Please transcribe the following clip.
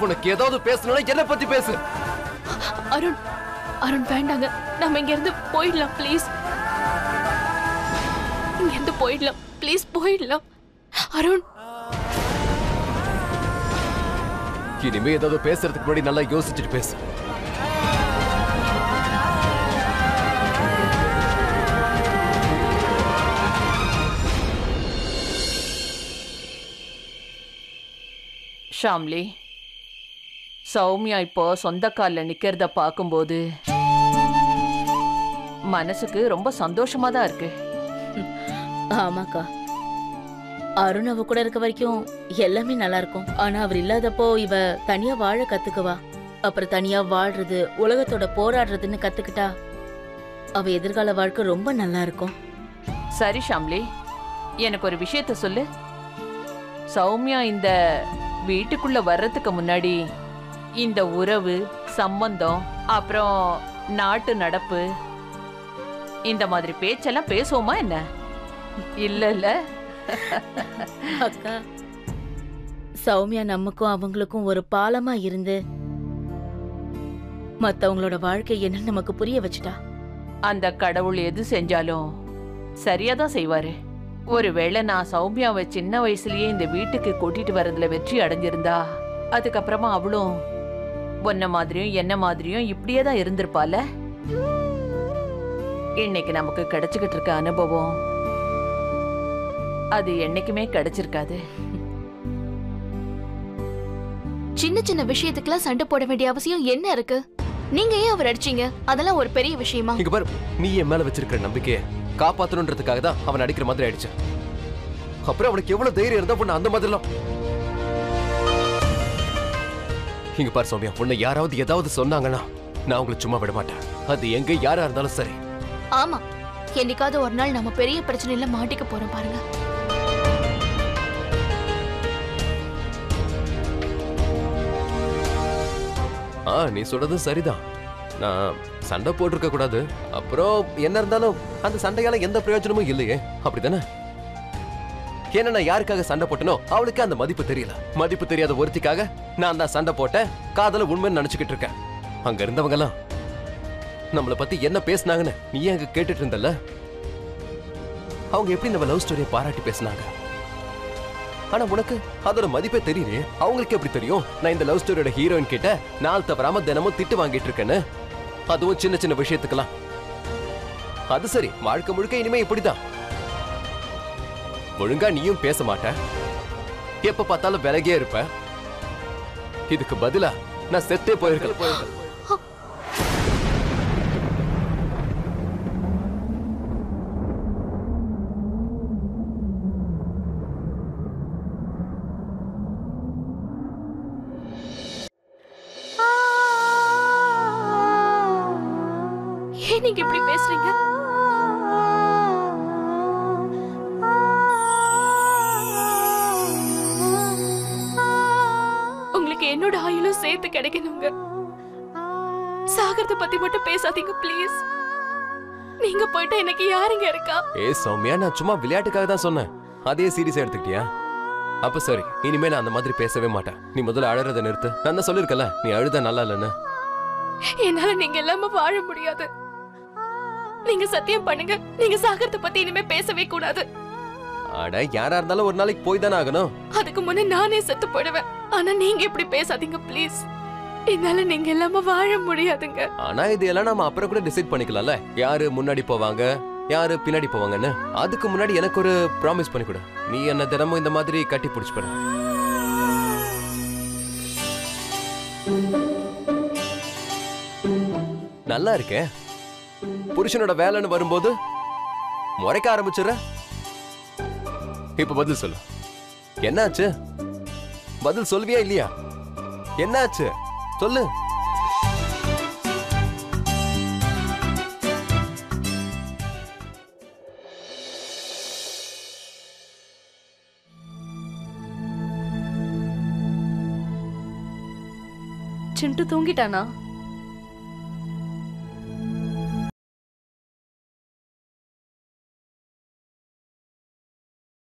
உனக்கு ஏதாவது பேசணும்னா என்ன பத்தி பேசு. அருண் அருண் வேண்டாங்க, நம்ம இங்க இருந்து போயிடலாம் ப்ளீஸ். இங்க இருந்து போயிடலாம் ப்ளீஸ், போயிடலாம். அருண், இனிமே ஏதாவது பேசுறதுக்கு முன்னாடி நல்லா யோசிச்சுட்டு பேசு. ஷாம்லி, சௌமியா இப்போ சொந்த காலில் நிக்கிறத பார்க்கும்போது மனசுக்கு ரொம்ப சந்தோஷமா தான் இருக்கு. ஆமாக்கா, அருண் அவ கூட இருக்க வரைக்கும் எல்லாமே நல்லா இருக்கும். ஆனா அவர் இல்லாதப்போ இவ தனியா வாழ கத்துக்குவா. அப்புறம் தனியா வாழ்றது, உலகத்தோட போராடுறதுன்னு கத்துக்கிட்டா அவ எதிர்கால வாழ்க்கை ரொம்ப நல்லா இருக்கும். சரி ஷாம்லி, எனக்கு ஒரு விஷயத்த சொல்லு. சௌமியா இந்த வீட்டுக்குள்ள வர்றதுக்கு முன்னாடி இந்த உறவு, சம்பந்தம், அப்புறம் நாட்டு நடப்பு, இந்த மாதிரி பேச்செல்லாம் பேசுவோமா என்ன? இல்ல இல்ல அக்கா, சௌமியா நமக்கும் அவங்களுக்கும் ஒரு பாலமா இருந்து மத்தவங்களோட வாழ்க்கை என்னன்னு நமக்கு புரிய வச்சுட்டா. அந்த கடவுள் எது செஞ்சாலும் சரியாதான் செய்வாரு. ஒருவேளை நான் சௌமியாவை சின்ன வயசுலயே இந்த வீட்டுக்கு கூட்டிட்டு வர்றதுல வெற்றி அடைஞ்சிருந்தா, அதுக்கப்புறமா அவளும் உன்ன மாதிரியும் என்ன மாதிரியும் இப்படியே தான் இருந்திருப்பால. இன்னைக்கு நமக்கு கிடைச்சுக்கிட்டு இருக்க அனுபவம் அது என்னைக்குமே கிடைச்சிருக்காது. சின்ன சின்ன விஷயத்துக்குலாம் சண்டை போட வேண்டிய அவசியம் என்ன இருக்கு? நீங்க ஏன் அவர் அடிச்சீங்க? அதெல்லாம் ஒரு பெரிய விஷயமா? இங்க பாரு, நீ என் மேல வச்சிருக்கிற நம்பிக்கையை காப்பாத்தணுன்றதுக்காக தான் அவன் அடிக்கிற மாதிரி ஆயிடுச்சு. அப்புறம் அவனுக்கு எவ்வளவு தைரியம் இருந்தா பொண்ணு அந்த மாதிரிலாம். இங்க பாரு சௌமியா, பொண்ணு யாராவது ஏதாவது சொன்னாங்கன்னா நான் உங்களை சும்மா விட மாட்டேன். அது எங்க யாரா இருந்தாலும் சரி. ஆமா, என்னைக்காவது ஒரு நாள் நம்ம பெரிய பிரச்சனையில மாட்டிக்க போறோம் பாருங்க. நீ சொல்றது சரிதான். நான் சண்டை போட்டிருக்க கூடாது. அப்புறம் என்ன இருந்தாலும் அந்த சண்டையால எந்த பிரயோஜனமும் இல்லையே, அப்படித்தானே? ஏன்னா நான் யாருக்காக சண்டை போட்டனோ அவளுக்கு அந்த மதிப்பு தெரியல. மதிப்பு தெரியாத ஒருத்திக்காக நான் தான் சண்டை போட்டேன், காதல உண்மைன்னு நினைச்சுக்கிட்டு இருக்கேன். அங்க இருந்தவங்க எல்லாம் நம்மளை பத்தி என்ன பேசினாங்கன்னு நீ அங்க கேட்டுட்டு இருந்தல, அவங்க எப்படி நம்ம லவ் ஸ்டோரியை பாராட்டி பேசினாங்க. ஆனா உனக்கு அதோட மதிப்பே தெரியல. அவங்களுக்கு எப்படி தெரியும் நான் இந்த லவ் ஸ்டோரியோட ஹீரோயின் கிட்ட நாள் தவறாம தினமும் திட்டு வாங்கிட்டு இருக்கேன்னு? அதுவும் சின்ன சின்ன விஷயத்துக்கெல்லாம். அது சரி, வாழ்க்கை முழுக்க இனிமே இப்படிதான். ஒழுங்கா நீயும் பேச மாட்ட, எப்ப பார்த்தாலும் விலகியே இருப்ப. இதுக்கு பதிலா நான் செத்தே போயிருக்கேன். ஏன் நீங்க இப்படி பேசுறீங்க? உங்களுக்கு என்னோட ஆயுளும் சேர்த்து கிடைக்கணுங்க. சாகரத்தை பத்தி மட்டும் பேசாதீங்க ப்ளீஸ். நீங்க போயிட்டு எனக்கு யாருங்க இருக்கா? சௌமியா, நான் சும்மா விளையாட்டுக்காக தான் சொன்னேன். அதே சீரியஸா எடுத்துக்கிட்டியா? அப்ப சரி, இனிமே நான் அந்த மாதிரி பேசவே மாட்டேன். நீ முதல்ல அழறத நிறுத்து. நான் தான் சொல்லிருக்கல, நீ அழுத நல்லா இல்லைன்னு. என்னால நீங்க இல்லாம வாழ முடியாது. நீங்க சத்தியம் பண்ணுங்க, நீங்க சாகரத்தை பத்தி இனிமே பேசவே கூடாது. அட, யாரா இருந்தாலும் ஒரு நாளைக்கு போய் தானே ஆகணும். அதுக்கு முன்ன நானே செத்து போயிடுவேன். ஆனா நீங்க இப்படி பேசாதீங்க ப்ளீஸ். என்னால நீங்க இல்லாம வாழ முடியாதுங்க. ஆனா இது எல்லாம் நாம அப்புறம் கூட டிசைட் பண்ணிக்கலாம்ல, யாரு முன்னாடி போவாங்க யாரு பின்னாடி போவாங்கன்னு. அதுக்கு முன்னாடி எனக்கு ஒரு ப்ராமிஸ் பண்ணி கொடு. நீ என்ன தினமும் இந்த மாதிரி கட்டி பிடிச்சு போற. நல்லா இருக்கே. புருஷனோட வேலைன்னு வரும்போது முறைக்க ஆரம்பிச்சுற. இப்ப பதில் சொல்லு, என்னாச்சு? பதில் சொல்வியா இல்லையா? என்னாச்சு சொல்லு. சிண்டு தூங்கிட்டானா?